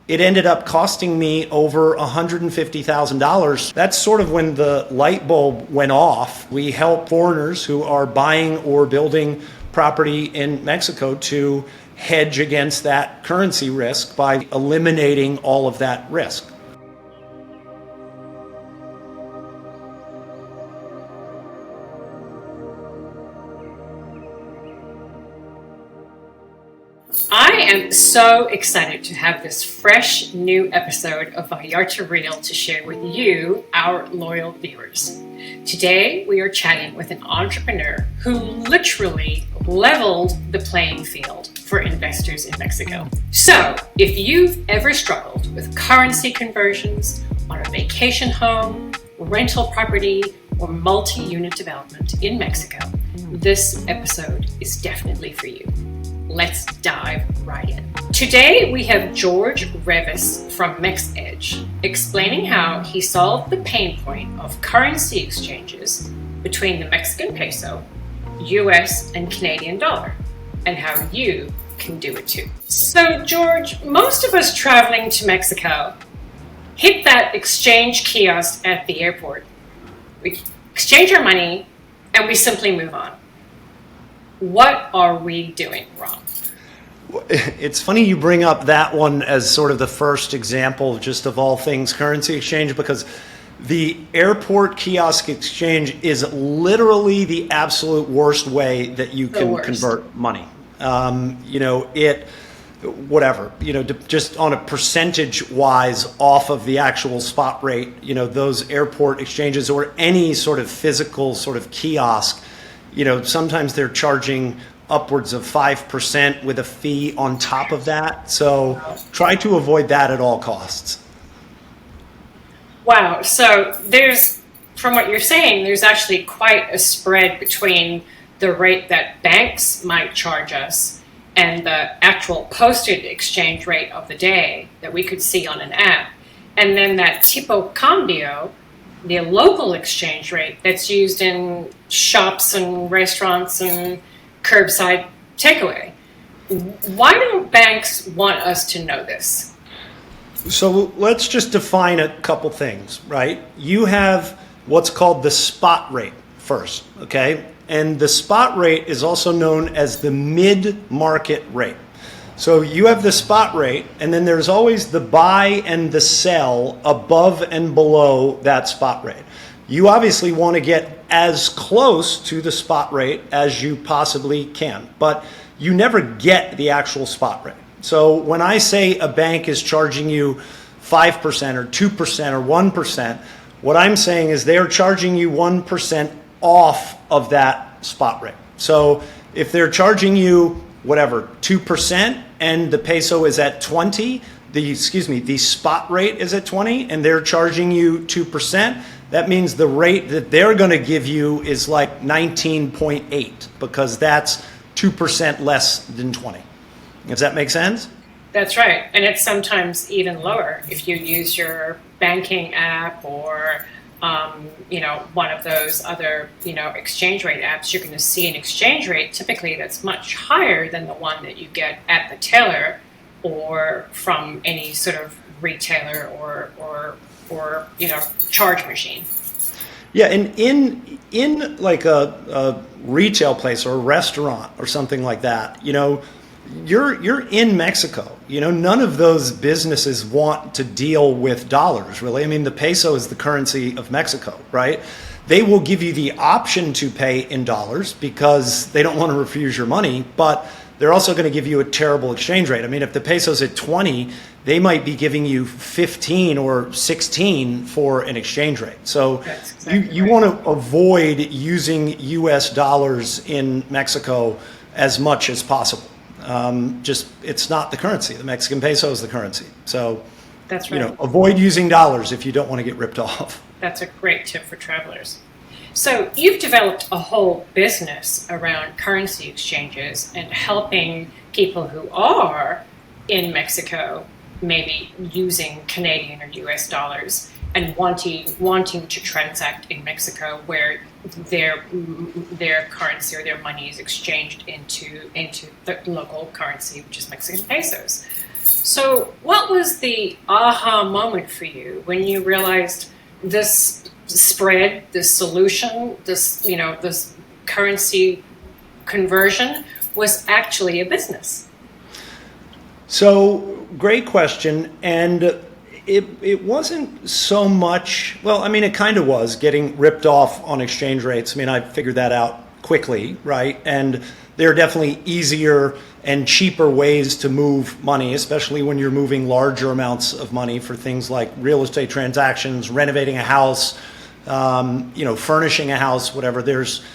it ended up costing me over $150,000. That's sort of when the light bulb went off. We help foreigners who are buying or building property in Mexico to hedge against that currency risk by eliminating all of that risk. I am so excited to have this fresh new episode of Vallarta Real to share with you, our loyal viewers. Today, we are chatting with an entrepreneur who literally leveled the playing field for investors in Mexico. So, if you've ever struggled with currency conversions on a vacation home, rental property, or multi-unit development in Mexico, this episode is definitely for you. Let's dive right in. Today, we have George Reavis from MexEdge explaining how he solved the pain point of currency exchanges between the Mexican peso, US, and Canadian dollar, and how you can do it too. So, George, most of us traveling to Mexico hit that exchange kiosk at the airport. We exchange our money and we simply move on. What are we doing wrong? It's funny you bring up that one as sort of the first example just of all things currency exchange, because the airport kiosk exchange is literally the absolute worst way that you can convert money. Just on a percentage wise off of the actual spot rate, those airport exchanges or any sort of physical sort of kiosk, sometimes they're charging upwards of 5% with a fee on top of that. So try to avoid that at all costs. Wow. So from what you're saying, there's actually quite a spread between the rate that banks might charge us and the actual posted exchange rate of the day that we could see on an app. And then that tipo cambio, the local exchange rate that's used in shops and restaurants and curbside takeaway. Why don't banks want us to know this? So let's just define a couple things, right? You have what's called the spot rate first, okay? And the spot rate is also known as the mid-market rate. So you have the spot rate, and then there's always the buy and the sell above and below that spot rate. You obviously want to get as close to the spot rate as you possibly can, but you never get the actual spot rate. So when I say a bank is charging you 5% or 2% or 1%, what I'm saying is they're charging you 1% off of that spot rate. So if they're charging you 2% and the peso is at 20, the spot rate is at 20 and they're charging you 2%, that means the rate that they're going to give you is like 19.8 because that's 2% less than 20. Does that make sense? That's right. And it's sometimes even lower if you use your banking app or one of those other, exchange rate apps. You're going to see an exchange rate typically that's much higher than the one that you get at the teller or from any sort of retailer or charge machine. Yeah, and in like a retail place or a restaurant or something like that, you're in Mexico. None of those businesses want to deal with dollars, really. I mean, the peso is the currency of Mexico, right? They will give you the option to pay in dollars because they don't want to refuse your money, but they're also going to give you a terrible exchange rate. I mean, if the peso's at 20, they might be giving you 15 or 16 for an exchange rate. So you want to avoid using US dollars in Mexico as much as possible. It's not the currency. The Mexican peso is the currency. So that's right. Avoid using dollars if you don't want to get ripped off. That's a great tip for travelers. So you've developed a whole business around currency exchanges and helping people who are in Mexico, maybe using Canadian or US dollars and wanting to transact in Mexico where their currency or their money is exchanged into the local currency, which is Mexican pesos. So, what was the aha moment for you when you realized this spread, this solution, this currency conversion was actually a business? So, great question. And it wasn't so much, well, I mean, it kind of was getting ripped off on exchange rates. I mean, I figured that out quickly, right? And there are definitely easier and cheaper ways to move money, especially when you're moving larger amounts of money for things like real estate transactions, renovating a house, furnishing a house, whatever. There's,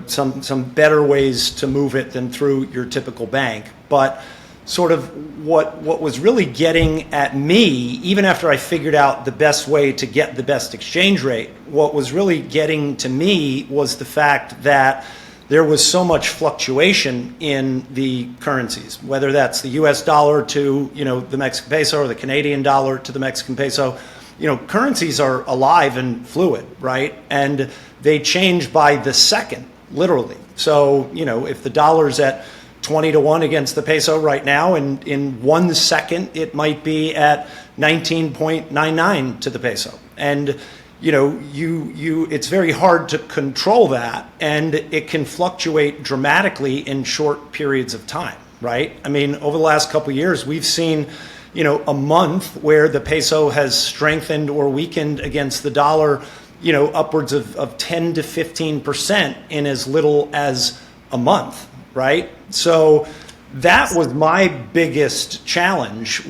some better ways to move it than through your typical bank. But sort of what was really getting at me, even after I figured out the best way to get the best exchange rate, what was really getting to me was the fact that there was so much fluctuation in the currencies, whether that's the US dollar to, the Mexican peso, or the Canadian dollar to the Mexican peso. Currencies are alive and fluid, right? And they change by the second, literally. So, if the dollar's at 20 to 1 against the peso right now, and in 1 second it might be at 19.99 to the peso. And it's very hard to control that, and it can fluctuate dramatically in short periods of time, right? I mean, over the last couple of years, we've seen, a month where the peso has strengthened or weakened against the dollar, upwards of 10 to 15% in as little as a month, right? So that was my biggest challenge.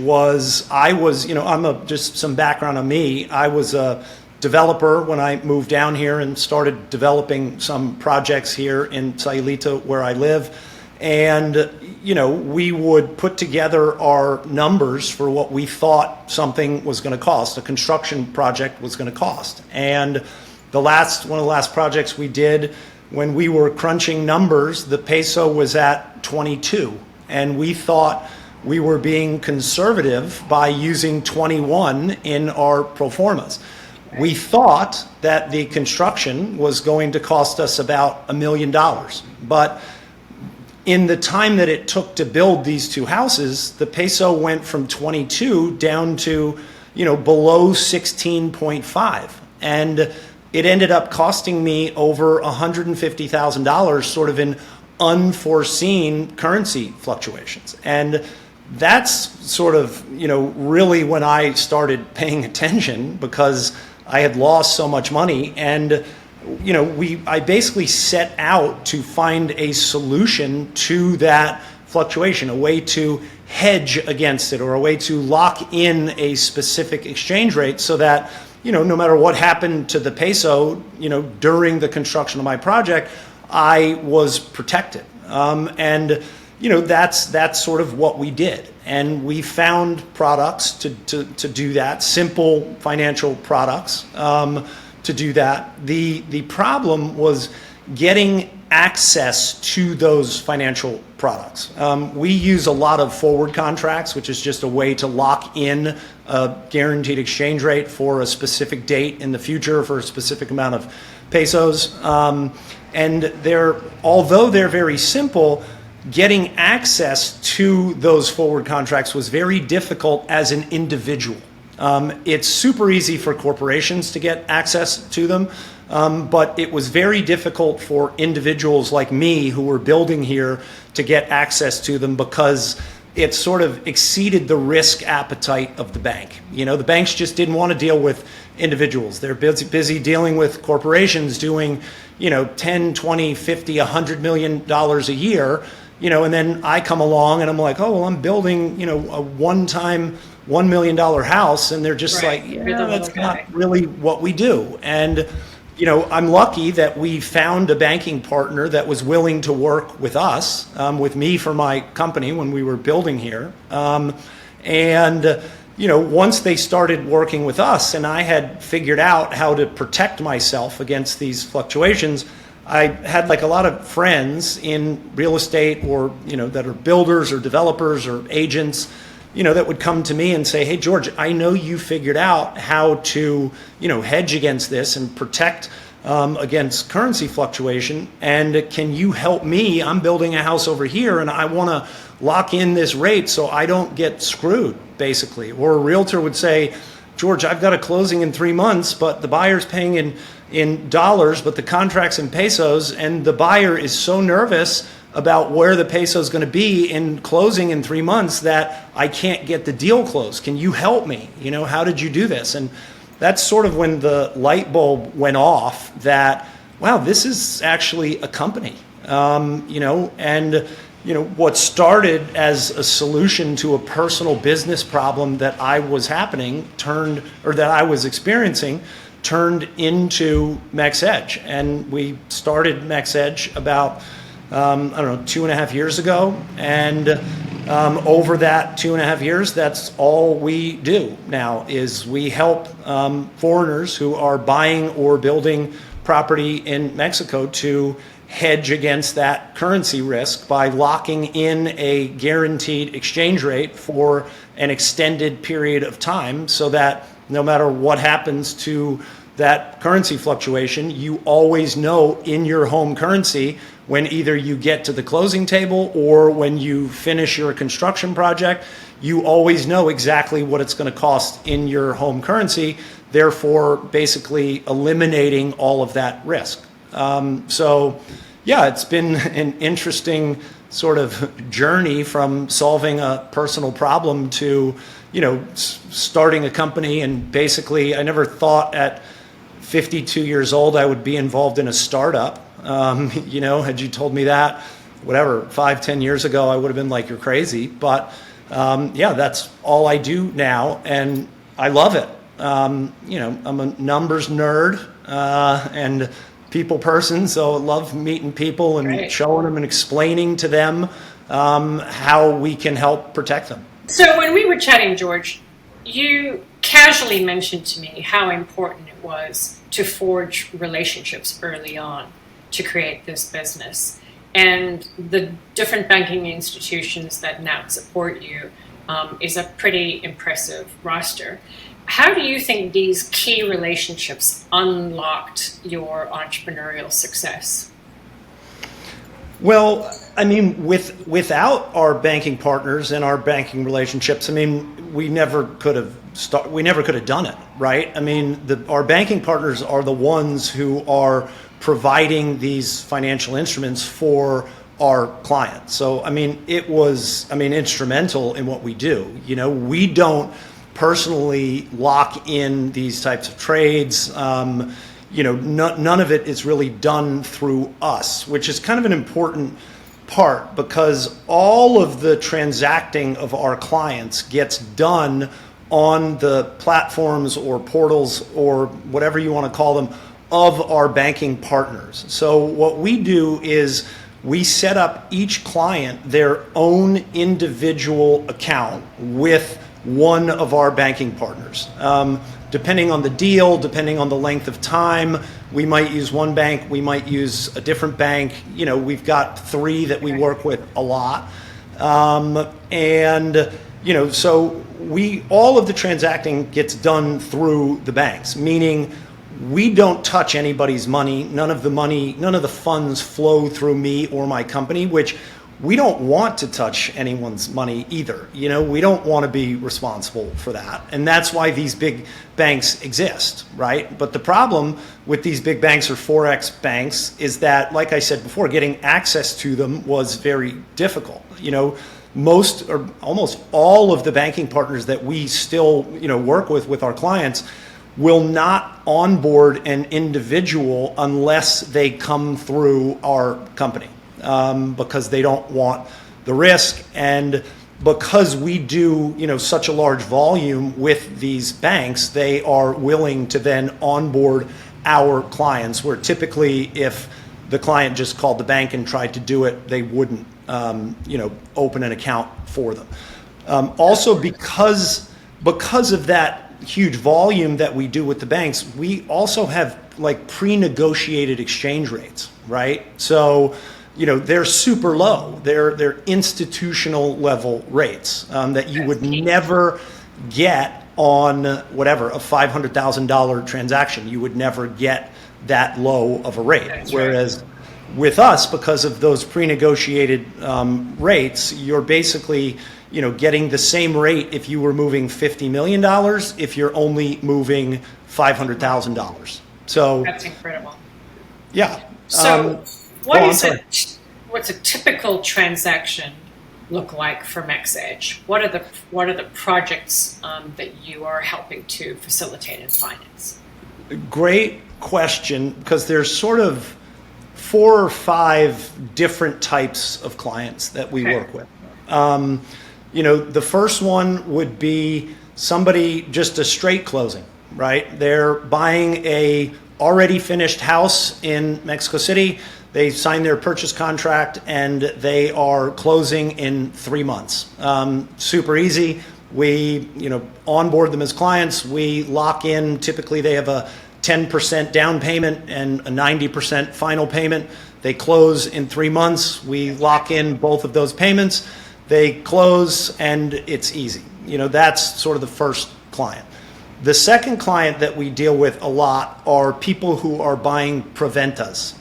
Just some background on me. I was a developer when I moved down here and started developing some projects here in Sayulita where I live. And, we would put together our numbers for what we thought something was going to cost, a construction project was going to cost. And one of the last projects we did, when we were crunching numbers, the peso was at 22. And we thought we were being conservative by using 21 in our pro formas. We thought that the construction was going to cost us about $1 million. But in the time that it took to build these two houses, the peso went from 22 down to, below 16.5. And it ended up costing me over $150,000 sort of in unforeseen currency fluctuations. And that's sort of, really when I started paying attention, because I had lost so much money. And I basically set out to find a solution to that fluctuation, a way to hedge against it, or a way to lock in a specific exchange rate so that, no matter what happened to the peso, during the construction of my project, I was protected. That's sort of what we did. And we found products to do that, simple financial products to do that. The problem was getting access to those financial products. We use a lot of forward contracts, which is just a way to lock in a guaranteed exchange rate for a specific date in the future for a specific amount of pesos. And although they're very simple, getting access to those forward contracts was very difficult as an individual. It's super easy for corporations to get access to them, but it was very difficult for individuals like me who were building here to get access to them, because it sort of exceeded the risk appetite of the bank. The banks just didn't want to deal with individuals. They're busy dealing with corporations doing, 10, 20, 50, $100 million a year, and then I come along and I'm like, oh, well, I'm building, a one-time $1 million house. And they're just Right. like, yeah, that's not really what we do. And, I'm lucky that we found a banking partner that was willing to work with us, with me for my company when we were building here. Once they started working with us and I had figured out how to protect myself against these fluctuations, I had a lot of friends in real estate or, that are builders or developers or agents, that would come to me and say, hey, George, I know you figured out how to, hedge against this and protect against currency fluctuation. And can you help me? I'm building a house over here and I want to lock in this rate so I don't get screwed, basically. Or a realtor would say, George, I've got a closing in 3 months, but the buyer's paying in dollars, but the contract's in pesos, and the buyer is so nervous about where the peso is going to be in closing in 3 months that I can't get the deal closed. Can you help me? How did you do this? And that's sort of when the light bulb went off that, wow, this is actually a company. What started as a solution to a personal business problem that I was experiencing turned into MexEdge. And we started MexEdge about, 2.5 years ago. And over that 2.5 years, that's all we do now is we help foreigners who are buying or building property in Mexico to hedge against that currency risk by locking in a guaranteed exchange rate for an extended period of time so that no matter what happens to that currency fluctuation, you always know in your home currency when either you get to the closing table or when you finish your construction project, you always know exactly what it's going to cost in your home currency, therefore basically eliminating all of that risk. It's been an interesting sort of journey from solving a personal problem to, starting a company. And basically, I never thought at 52 years old I would be involved in a startup. Had you told me that, 5-10 years ago, I would have been like, you're crazy. But that's all I do now, and I love it. I'm a numbers nerd and people person, so I love meeting people and showing them and explaining to them how we can help protect them. So when we were chatting, George, you casually mentioned to me how important it was to forge relationships early on to create this business. And the different banking institutions that now support you is a pretty impressive roster. How do you think these key relationships unlocked your entrepreneurial success? Well, without our banking partners and our banking relationships, we never could have done it, right? Our banking partners are the ones who are providing these financial instruments for our clients. So, it was, instrumental in what we do. We don't personally lock in these types of trades. None of it is really done through us, which is kind of an important part because all of the transacting of our clients gets done on the platforms or portals or whatever you want to call them of our banking partners. So what we do is we set up each client their own individual account with one of our banking partners. Depending on the deal, depending on the length of time, we might use one bank, we might use a different bank. We've got 3 that we work with a lot. So all of the transacting gets done through the banks, meaning we don't touch anybody's money. None of the funds flow through me or my company, which we don't want to touch anyone's money either. We don't want to be responsible for that. And that's why these big banks exist, right? But the problem with these big banks or Forex banks is that, like I said before, getting access to them was very difficult. Most or almost all of the banking partners that we still, work with our clients will not onboard an individual unless they come through our company. Because they don't want the risk, and because we do such a large volume with these banks, they are willing to then onboard our clients, where typically if the client just called the bank and tried to do it, they wouldn't open an account for them. Also because of that huge volume that we do with the banks, we also have pre-negotiated exchange rates, right? So they're super low. They're institutional level rates that you would never get on whatever, a $500,000 transaction. You would never get that low of a rate. That's Whereas with us, because of those pre-negotiated rates, you're basically, getting the same rate if you were moving $50 million if you're only moving $500,000. So That's incredible. yeah. So I'm sorry. what's a typical transaction look like for MexEdge? What are the projects that you are helping to facilitate and finance? Great question, because there's sort of 4 or 5 different types of clients that we work with. The first one would be somebody, just a straight closing, right? They're buying a already finished house in Mexico City. They sign their purchase contract and they are closing in 3 months. Super easy. We, onboard them as clients. We lock in. Typically, they have a 10% down payment and a 90% final payment. They close in 3 months. We lock in both of those payments. They close and it's easy. That's sort of the first client. The second client that we deal with a lot are people who are buying preventas.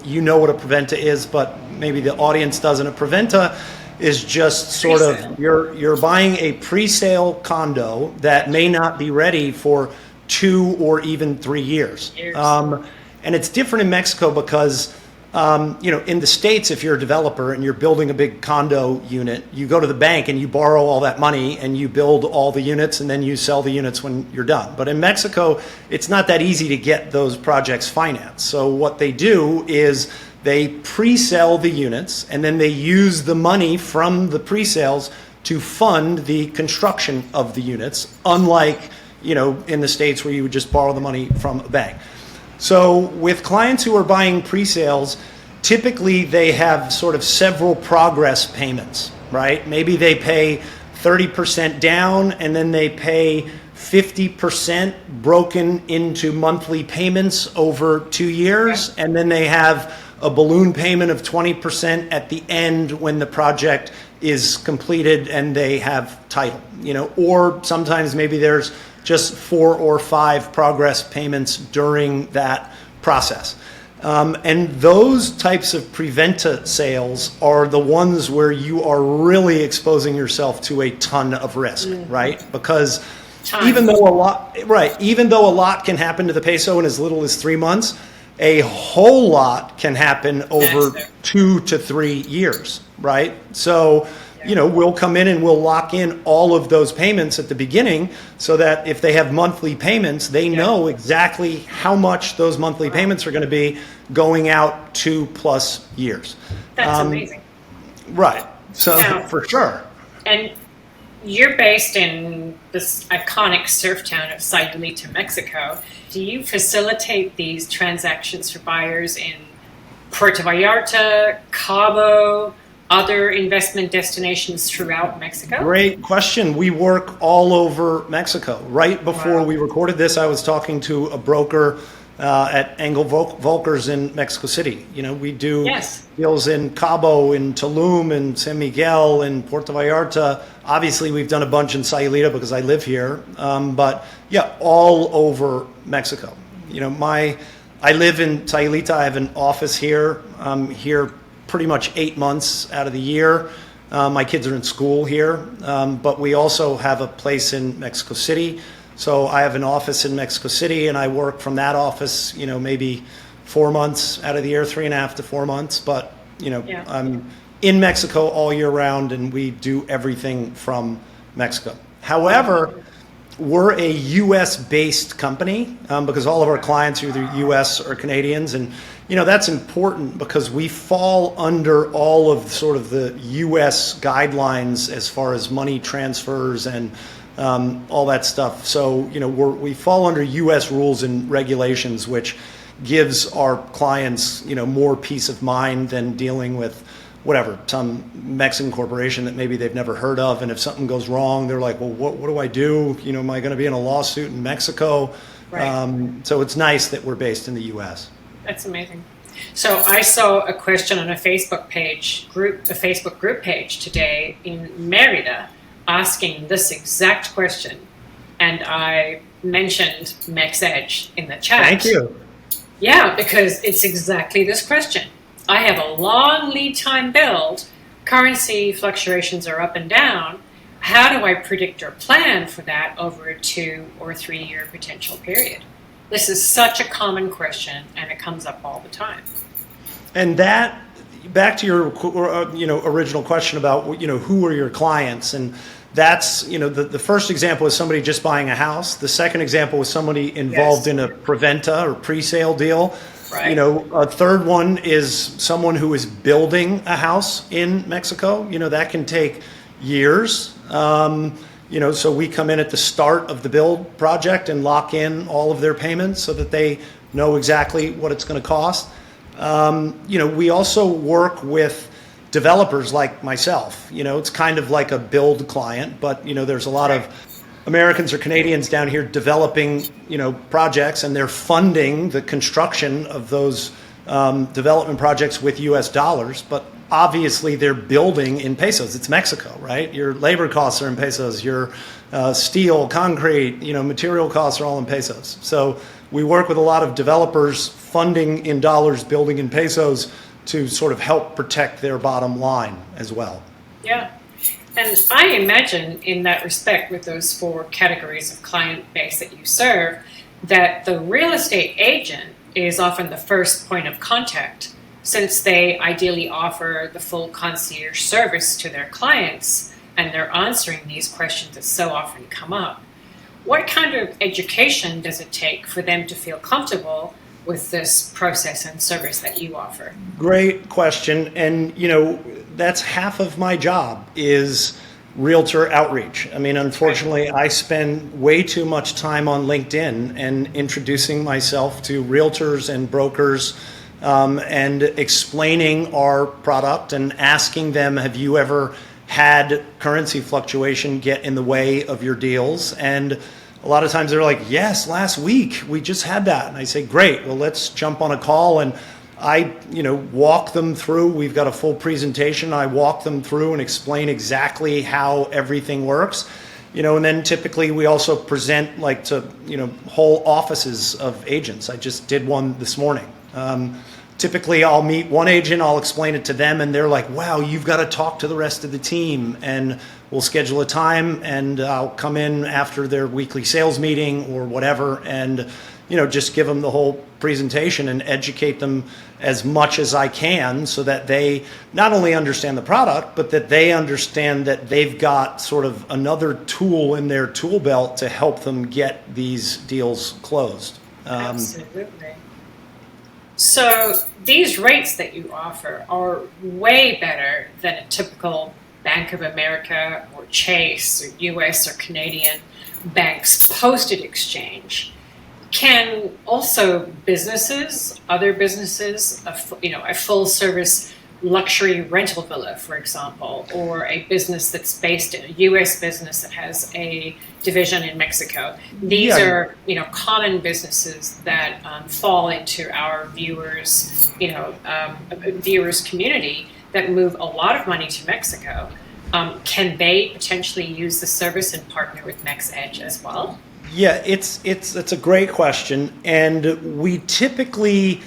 You know what a preventa is, but maybe the audience doesn't. A preventa is just sort of, you're buying a pre-sale condo that may not be ready for 2 or even 3 years. And it's different in Mexico because, in the States, if you're a developer and you're building a big condo unit, you go to the bank and you borrow all that money and you build all the units and then you sell the units when you're done. But in Mexico, it's not that easy to get those projects financed. So what they do is they pre-sell the units and then they use the money from the pre-sales to fund the construction of the units, unlike in the States where you would just borrow the money from a bank. So with clients who are buying pre-sales, typically they have sort of several progress payments, right? Maybe they pay 30% down and then they pay 50% broken into monthly payments over 2 years. And then they have a balloon payment of 20% at the end when the project is completed and they have title, or sometimes maybe there's just 4 or 5 progress payments during that process. And those types of preventa sales are the ones where you are really exposing yourself to a ton of risk, right? Because even though a lot can happen to the peso in as little as 3 months, a whole lot can happen over 2 to 3 years, right? So we'll come in and we'll lock in all of those payments at the beginning so that if they have monthly payments, they know exactly how much those monthly payments are going to be going out 2+ years. That's amazing. Right. So for sure. And you're based in this iconic surf town of Sayulita, Mexico. Do you facilitate these transactions for buyers in Puerto Vallarta, Cabo, other investment destinations throughout Mexico? Great question. We work all over Mexico. Right before we recorded this, I was talking to a broker at Engel Volkers in Mexico City. We do deals in Cabo, in Tulum, in San Miguel, in Puerto Vallarta. Obviously, we've done a bunch in Sayulita because I live here. But all over Mexico. I live in Sayulita. I have an office here. I'm here pretty much 8 months out of the year. My kids are in school here, but we also have a place in Mexico City. So I have an office in Mexico City, and I work from that office, maybe 4 months out of the year, 3.5 to 4 months. But, I'm in Mexico all year round, and we do everything from Mexico. However, we're a U.S.-based company because all of our clients are either U.S. or Canadians. And, that's important because we fall under all of sort of the U.S. guidelines as far as money transfers and all that stuff. So, we fall under U.S. rules and regulations, which gives our clients, more peace of mind than dealing with some Mexican corporation that maybe they've never heard of. And if something goes wrong, they're like, well, what do I do? Am I going to be in a lawsuit in Mexico? Right. So it's nice that we're based in the U.S. That's amazing. So I saw a question on a Facebook group page today in Merida asking this exact question. and I mentioned MexEdge in the chat. Thank you. Yeah, because it's exactly this question. I have a long lead time build. Currency fluctuations are up and down. How do I predict or plan for that over a 2 or 3 year potential period? This is such a common question, and it comes up all the time. And that, back to your original question about who are your clients, and that's the first example is somebody just buying a house. The second example was somebody involved in a preventa or pre-sale deal. Right. A third one is someone who is building a house in Mexico. That can take years. So we come in at the start of the build project and lock in all of their payments so that they know exactly what it's going to cost. We also work with developers like myself. It's kind of like a build client, but there's a lot of Americans or Canadians down here developing projects, and they're funding the construction of those development projects with US dollars, but obviously they're building in pesos. It's Mexico, right? Your labor costs are in pesos, your steel, concrete, material costs are all in pesos. So we work with a lot of developers funding in dollars, building in pesos to sort of help protect their bottom line as well. Yeah. And I imagine in that respect, with those 4 categories of client base that you serve, that the real estate agent is often the first point of contact, since they ideally offer the full concierge service to their clients, and they're answering these questions that so often come up. What kind of education does it take for them to feel comfortable with this process and service that you offer? Great question. And, that's half of my job is realtor outreach. I mean, unfortunately, I spend way too much time on LinkedIn and introducing myself to realtors and brokers and explaining our product and asking them, have you ever had currency fluctuation get in the way of your deals? And a lot of times they're like, yes, last week we just had that. And I say, great, well, let's jump on a call. And I, walk them through. We've got a full presentation. I walk them through and explain exactly how everything works. And then typically we also present to, whole offices of agents. I just did one this morning. Typically I'll meet one agent, I'll explain it to them, and they're like, wow, you've got to talk to the rest of the team. And we'll schedule a time, and I'll come in after their weekly sales meeting or whatever, and just give them the whole presentation and educate them as much as I can so that they not only understand the product, but that they understand that they've got sort of another tool in their tool belt to help them get these deals closed. Absolutely. So these rates that you offer are way better than a typical Bank of America or Chase or US or Canadian banks posted exchange. Can also businesses, other businesses, a full service luxury rental villa, for example, or a business that's based in a US business that has a division in Mexico. These are, common businesses that fall into our viewers community that move a lot of money to Mexico. Can they potentially use the service and partner with MexEdge as well? Yeah, it's a great question, and we typically,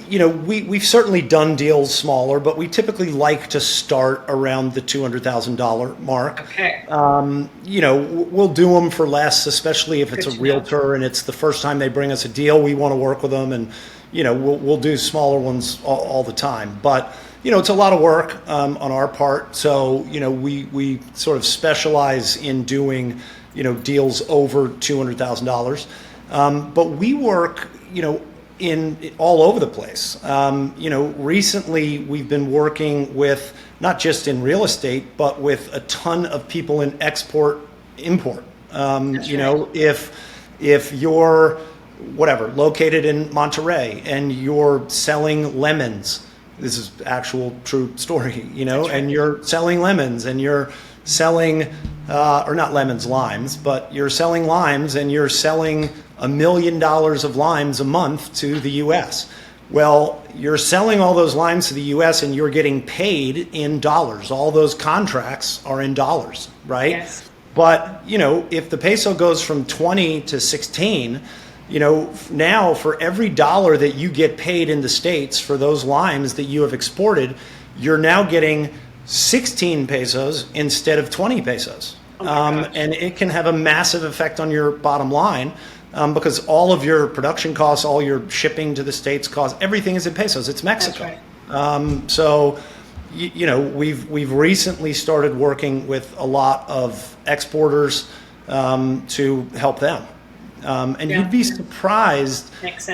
we've certainly done deals smaller, but we typically like to start around the $200,000 mark. Okay. We'll do them for less, especially if it's a realtor and it's the first time they bring us a deal. We want to work with them, and we'll do smaller ones all the time. But it's a lot of work on our part, so we sort of specialize in doing deals over $200,000. But we work, in all over the place. Recently we've been working with, not just in real estate, but with a ton of people in export, import. If you're located in Monterey and you're selling lemons, this is actual true story, and you're selling lemons and you're selling, or not lemons, limes, but you're selling limes and you're selling $1 million of limes a month to the US. Well, you're selling all those limes to the US and you're getting paid in dollars. All those contracts are in dollars, right? Yes. But, if the peso goes from 20 to 16, now for every dollar that you get paid in the States for those limes that you have exported, you're now getting 16 pesos instead of 20 pesos. And it can have a massive effect on your bottom line because all of your production costs, all your shipping to the States costs, everything is in pesos. It's Mexico. That's right. We've recently started working with a lot of exporters to help them. You'd be surprised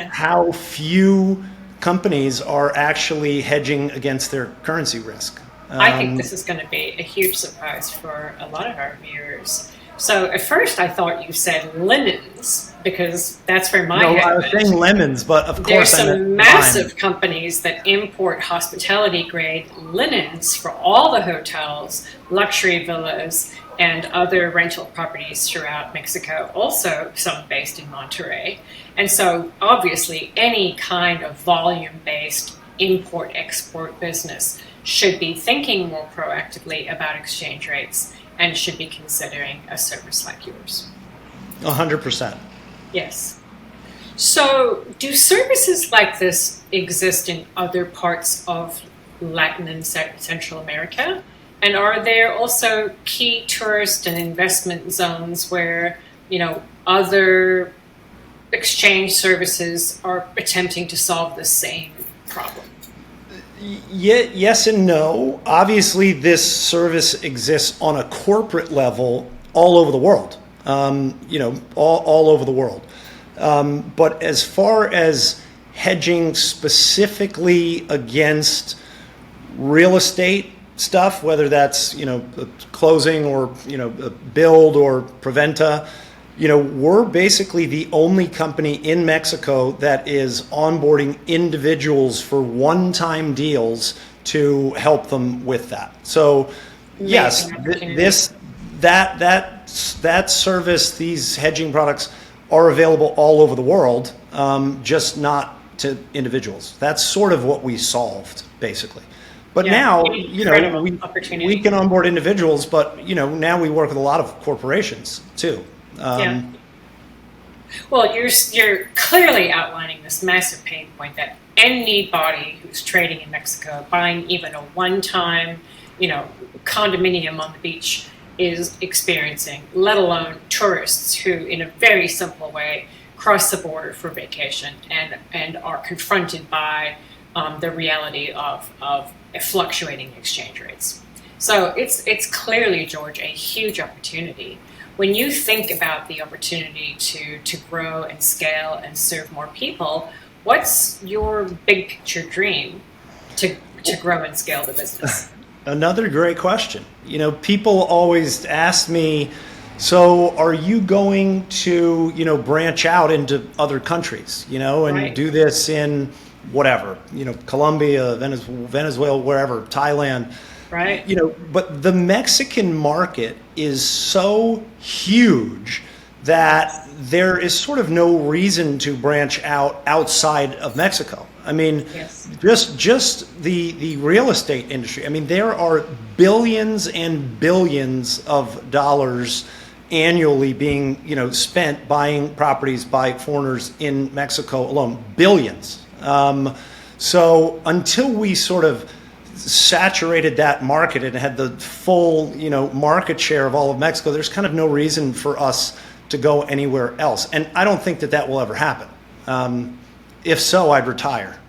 how few companies are actually hedging against their currency risk. I think this is going to be a huge surprise for a lot of our viewers. So at first I thought you said linens because that's where my head I was saying lemons, but of course there's some massive companies that import hospitality grade linens for all the hotels, luxury villas, and other rental properties throughout Mexico, also some based in Monterrey. And so obviously any kind of volume-based import-export business should be thinking more proactively about exchange rates and should be considering a service like yours. 100%. Yes. So do services like this exist in other parts of Latin and Central America? And are there also key tourist and investment zones where, other exchange services are attempting to solve the same problem? Yes and no. Obviously, this service exists on a corporate level all over the world. All over the world. But as far as hedging specifically against real estate stuff, whether that's closing or build or preventa, we're basically the only company in Mexico that is onboarding individuals for one-time deals to help them with that. So yes, that service, these hedging products are available all over the world, just not to individuals. That's sort of what we solved, basically. But now, we can onboard individuals, but now we work with a lot of corporations too. Well, you're clearly outlining this massive pain point that anybody who's trading in Mexico, buying even a one-time, condominium on the beach, is experiencing, let alone tourists who, in a very simple way, cross the border for vacation and are confronted by the reality of fluctuating exchange rates. So it's clearly, George, a huge opportunity. When you think about the opportunity to grow and scale and serve more people, what's your big picture dream to grow and scale the business? Another great question. People always ask me, so are you going to, branch out into other countries, and Right. do this in whatever, Colombia, Venezuela, wherever, Thailand. Right. But the Mexican market is so huge that there is sort of no reason to branch out outside of Mexico. I mean, Yes. just the real estate industry. I mean, there are billions and billions of dollars annually being, spent buying properties by foreigners in Mexico alone. Billions. So until we sort of saturated that market and had the full, market share of all of Mexico, there's kind of no reason for us to go anywhere else. And I don't think that will ever happen. If so, I'd retire.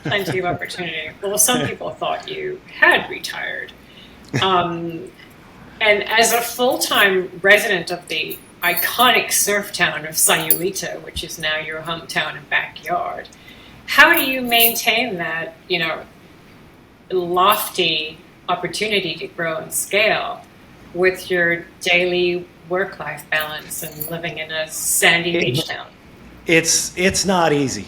Plenty of opportunity. Well, some people thought you had retired. And as a full-time resident of the iconic surf town of Sayulita, which is now your hometown and backyard, how do you maintain that, lofty opportunity to grow and scale with your daily work-life balance and living in a sandy beach town? It's not easy.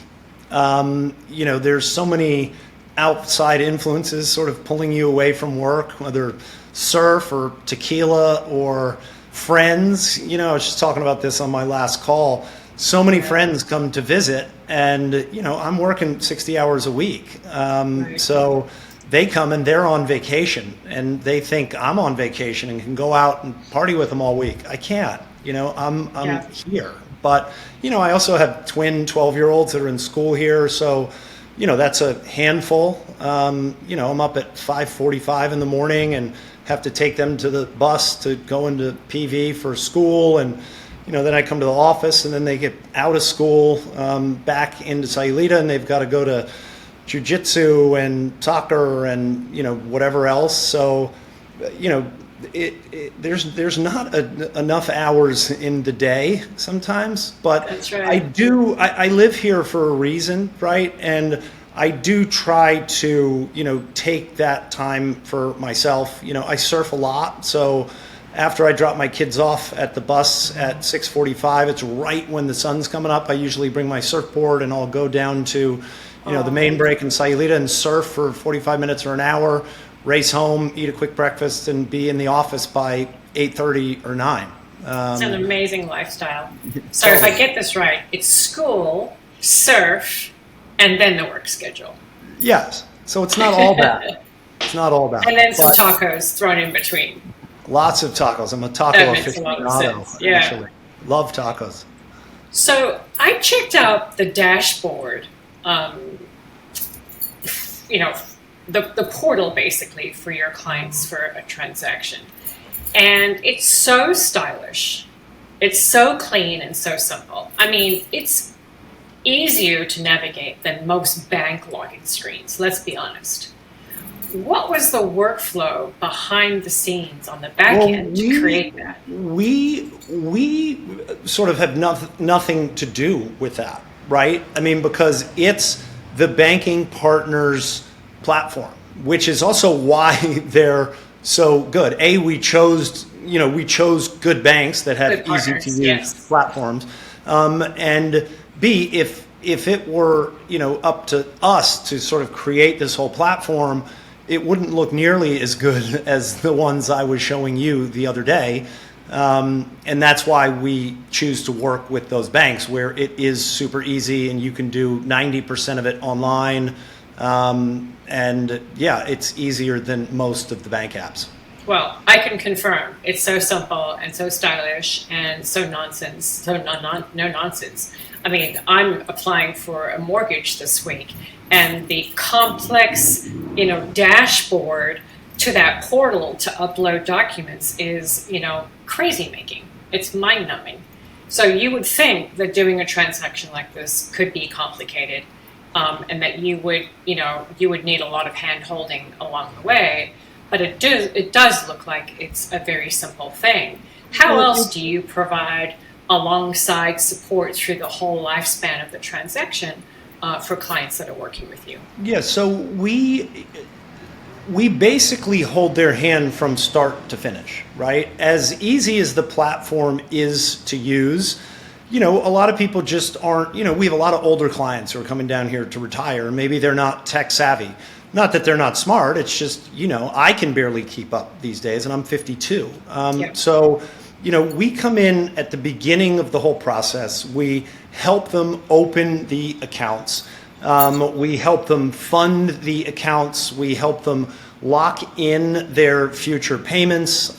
There's so many outside influences sort of pulling you away from work, whether surf or tequila or friends. I was just talking about this on my last call. So many friends come to visit and, I'm working 60 hours a week. Right. So they come and they're on vacation and they think I'm on vacation and can go out and party with them all week. I can't, I'm here. But, I also have twin 12-year-olds that are in school here. So, that's a handful. I'm up at 5:45 in the morning and have to take them to the bus to go into PV for school. And, then I come to the office and then they get out of school, back into Sayulita, and they've got to go to jiu-jitsu and soccer and, whatever else. So, there's not enough hours in the day sometimes, but That's right. I live here for a reason, right? And I do try to, take that time for myself. I surf a lot. So after I drop my kids off at the bus at 6:45, it's right when the sun's coming up. I usually bring my surfboard and I'll go down to, the main break in Sayulita and surf for 45 minutes or an hour, race home, eat a quick breakfast, and be in the office by 8:30 or 9. It's an amazing lifestyle. So if I get this right, it's school, surf, and then the work schedule. Yes. So it's not all bad. It's not all bad. And then some tacos thrown in between. Lots of tacos. I'm a taco That makes a lot of aficionado, sense. Yeah. actually. Love tacos. So I checked out the dashboard, the portal basically for your clients for a transaction. And it's so stylish. It's so clean and so simple. I mean, it's easier to navigate than most bank login screens, let's be honest. What was the workflow behind the scenes on the back end to create that? We sort of have nothing to do with that, right? I mean, because it's the banking partners platform, which is also why they're so good. We chose good banks that have easy to use platforms. And B, if it were, up to us to sort of create this whole platform, it wouldn't look nearly as good as the ones I was showing you the other day. And that's why we choose to work with those banks where it is super easy and you can do 90% of it online. And yeah, it's easier than most of the bank apps. Well, I can confirm it's so simple and so stylish and so nonsense. So no nonsense. I mean, I'm applying for a mortgage this week, and the complex, dashboard to that portal to upload documents is, crazy making. It's mind numbing. So you would think that doing a transaction like this could be complicated, and that you would need a lot of hand holding along the way. But it does look like it's a very simple thing. How else do you provide alongside support through the whole lifespan of the transaction for clients that are working with you? Yeah, so we basically hold their hand from start to finish, right? As easy as the platform is to use, a lot of people just aren't, we have a lot of older clients who are coming down here to retire. Maybe they're not tech savvy. Not that they're not smart. It's just, I can barely keep up these days and I'm 52. So, we come in at the beginning of the whole process. We help them open the accounts. We help them fund the accounts. We help them lock in their future payments.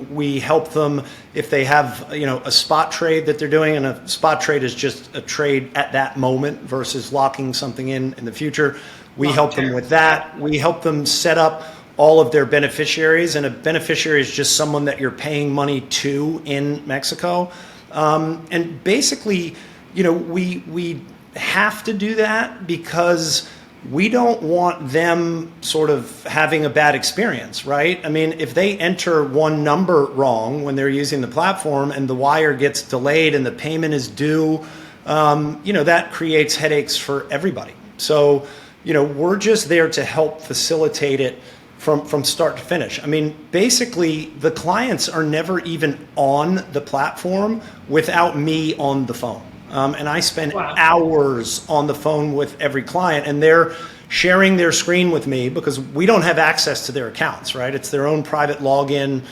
We help them if they have, a spot trade that they're doing, and a spot trade is just a trade at that moment versus locking something in the future. We help them with that. We help them set up all of their beneficiaries, and a beneficiary is just someone that you're paying money to in Mexico. And basically, we have to do that because we don't want them sort of having a bad experience, right? I mean, if they enter one number wrong when they're using the platform and the wire gets delayed and the payment is due, that creates headaches for everybody. So, we're just there to help facilitate it from start to finish. I mean, basically, the clients are never even on the platform without me on the phone. And I spend hours on the phone with every client, and they're sharing their screen with me because we don't have access to their accounts, right? It's their own private login,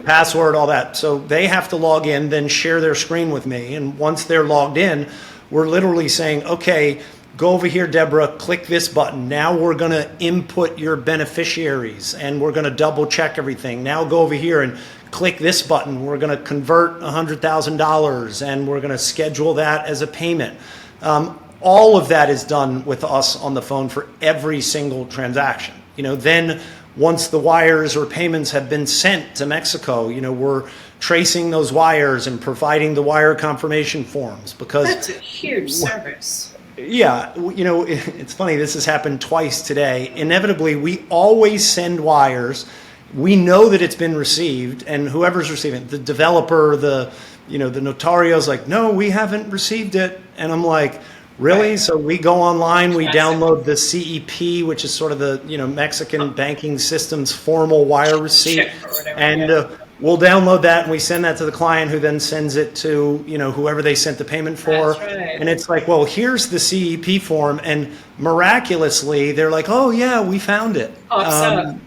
password, all that. So they have to log in, then share their screen with me. And once they're logged in, we're literally saying, okay, go over here, Deborah, click this button. Now we're going to input your beneficiaries and we're going to double check everything. Now go over here and click this button. We're going to convert $100,000 and we're going to schedule that as a payment. All of that is done with us on the phone for every single transaction. Then once the wires or payments have been sent to Mexico, we're tracing those wires and providing the wire confirmation forms because that's a huge service. Yeah, it's funny, this has happened twice today. Inevitably, we always send wires. We know that it's been received, and whoever's receiving it, the developer, the notario's like, no, we haven't received it. And I'm like, really? Right. So we go online, we download the CEP, which is sort of the Mexican banking system's formal wire receipt, and we'll download that and we send that to the client, who then sends it to whoever they sent the payment for. That's right. And it's like, well, here's the CEP form, and miraculously they're like, oh yeah, we found it. Awesome.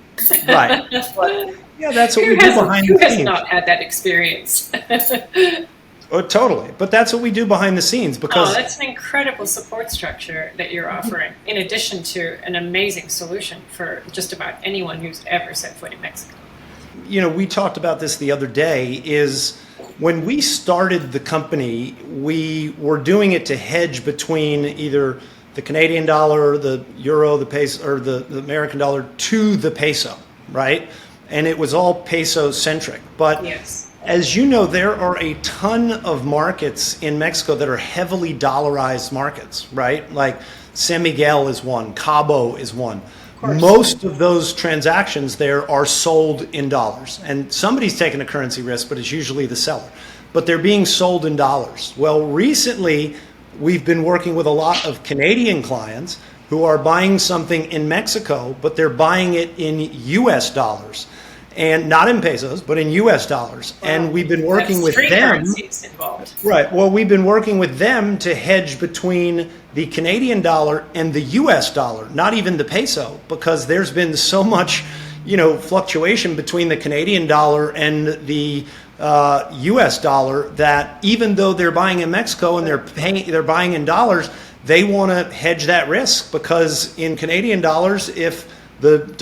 Right. But, yeah, that's what we do behind the scenes. Who has not had that experience? Oh, totally. But that's what we do behind the scenes because that's an incredible support structure that you're offering, in addition to an amazing solution for just about anyone who's ever set foot in Mexico. We talked about this the other day, is when we started the company, we were doing it to hedge between either the Canadian dollar, the euro, the peso, or the American dollar to the peso, right? And it was all peso centric. But yes. As you know, there are a ton of markets in Mexico that are heavily dollarized markets, right? Like San Miguel is one, Cabo is one. Most of those transactions there are sold in dollars, and somebody's taking a currency risk, but it's usually the seller. But they're being sold in dollars. Well, recently we've been working with a lot of Canadian clients who are buying something in Mexico, but they're buying it in US dollars. And not in pesos, but in US dollars. Wow. And we've been working with them. Involved. Right. Well, we've been working with them to hedge between the Canadian dollar and the US dollar, not even the peso, because there's been so much, fluctuation between the Canadian dollar and the US dollar that even though they're buying in Mexico and they're buying in dollars, they want to hedge that risk, because in Canadian dollars, if the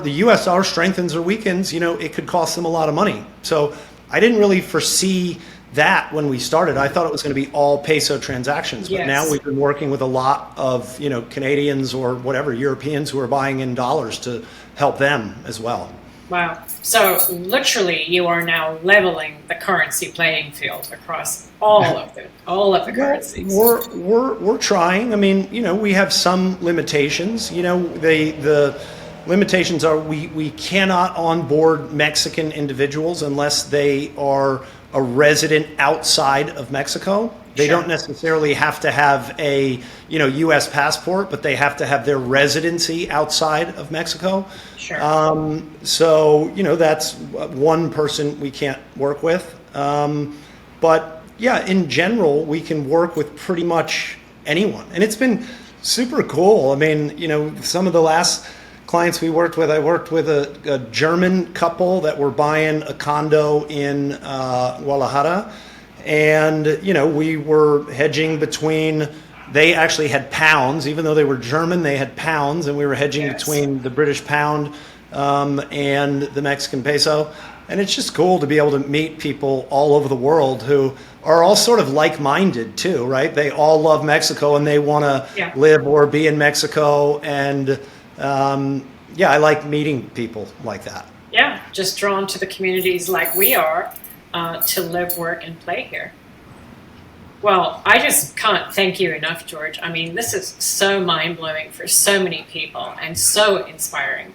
US dollar strengthens or weakens, it could cost them a lot of money. So I didn't really foresee that when we started. I thought it was going to be all peso transactions, but now we've been working with a lot of, Canadians or whatever, Europeans who are buying in dollars to help them as well. Wow. So literally you are now leveling the currency playing field across all of the currencies. We're trying. I mean, we have some limitations. The limitations are we cannot onboard Mexican individuals unless they are a resident outside of Mexico. They don't necessarily have to have a U.S. passport, but they have to have their residency outside of Mexico. Sure. So that's one person we can't work with. But yeah, in general, we can work with pretty much anyone, and it's been super cool. I mean, some of the last clients we worked with, I worked with a German couple that were buying a condo in Guadalajara, and we were hedging between. They actually had pounds, even though they were German. They had pounds, and we were hedging between the British pound and the Mexican peso. And it's just cool to be able to meet people all over the world who are all sort of like-minded too, right? They all love Mexico and they want to live or be in Mexico. And I like meeting people like that. Yeah, just drawn to the communities like we are to live, work, and play here. Well, I just can't thank you enough, George. I mean, this is so mind-blowing for so many people and so inspiring.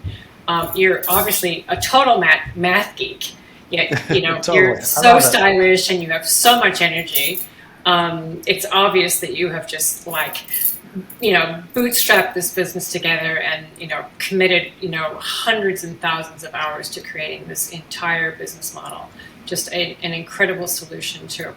You're obviously a total math geek. Yet, totally. You're so stylish and you have so much energy. It's obvious that you have just bootstrapped this business together and, committed, hundreds and thousands of hours to creating this entire business model. Just an incredible solution to a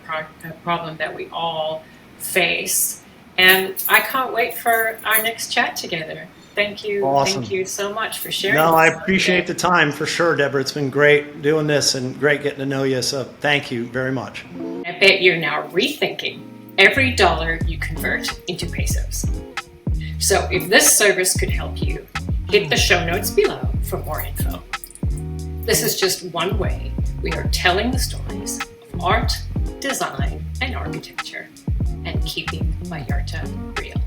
problem that we all face. And I can't wait for our next chat together. Thank you. Awesome. Thank you so much for sharing. No, I appreciate the time for sure, Deborah. It's been great doing this and great getting to know you. So thank you very much. I bet you're now rethinking every dollar you convert into pesos. So if this service could help you, hit the show notes below for more info. This is just one way we are telling the stories of art, design, and architecture, and keeping Vallarta real.